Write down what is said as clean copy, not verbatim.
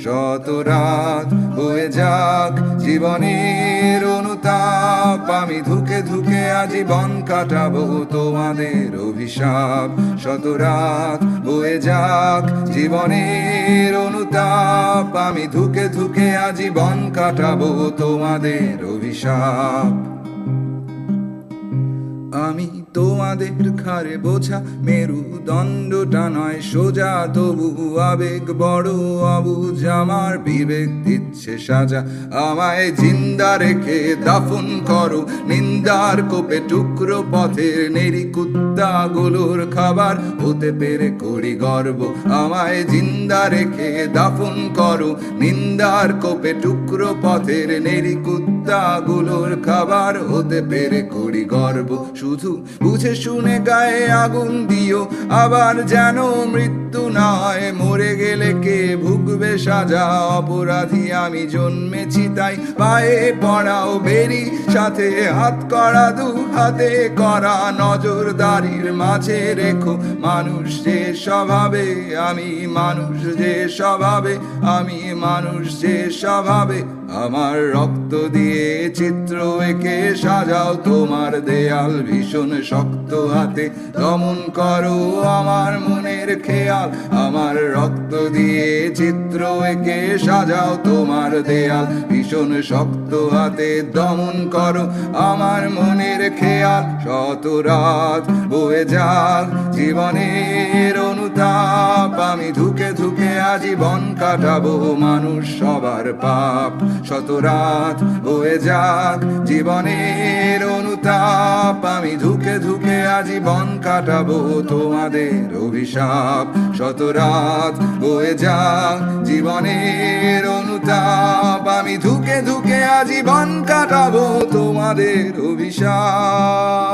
শত রাত বয়ে যাক জীবনের অনুতাপ, আমি ধুকে ধুকে আজীবন কাটাবো তোমাদের অভিশাপ। শত রাত বয়ে যাক জীবনের অনুতাপ, আমি ধুকে ধুকে আজীবন কাটাবো তোমাদের অভিশাপ। আমি তোমাদের ঘাড়ে বোঝা মেরুদণ্ডটা নয় সোজা, তবু আবেগ বড় অবুঝ, আমার বিবেক দিচ্ছে সাজা। আমায় জিন্দা রেখে দাফন করো নিন্দার কোপে, টুকরো পথের নেরি কুত্তাগুলোর খাবার হতে পেরে করি গর্ব। আমায় জিন্দা রেখে দাফন করো নিন্দার কোপে, টুকরো পথের নেরি কুত্তাগুলোর খাবার হতে পেরে করি গর্ব। শুধু বুঝে শুনে গায়ে আগুন দিও, আবার যেন মৃত্যু না হয়। মরে গেলে কে ভুগবে সাজা, অপরাধী আমি জন্মেছি তাই পায়ে পড়াও বেরি, সাথে হাত করা দু হাতে করা নজরদারির মাঝে রেখো মানুষ যে স্বভাবে, আমি মানুষ যে স্বভাবে, আমি মানুষ যে স্বভাবে। আমার রক্ত দিয়ে চিত্র এঁকে সাজাও তোমার দেয়াল, ভীষণ শক্ত হাতে দমন করো আমার মনের খেয়াল। আমার রক্ত দিয়ে চিত্র এঁকে সাজাও তোমার দেয়াল, ভীষণ শক্ত হাতে দমন করো আমার মনের খেয়াল। শত রাত বয়ে যাক জীবনের অনুতাপ, আমি ধুকে ধুকে আজীবন কাটাবো মানুষ সবার পাপ। শত রাত বয়ে যাক জীবনের অনুতাপ, আমি ধুকে ধুকে আজীবন কাটাবো তোমাদের অভিশাপ। শত রাত বয়ে যাক জীবনের অনুতাপ, আমি ধুকে ধুকে আজীবন কাটাবো তোমাদের অভিশাপ।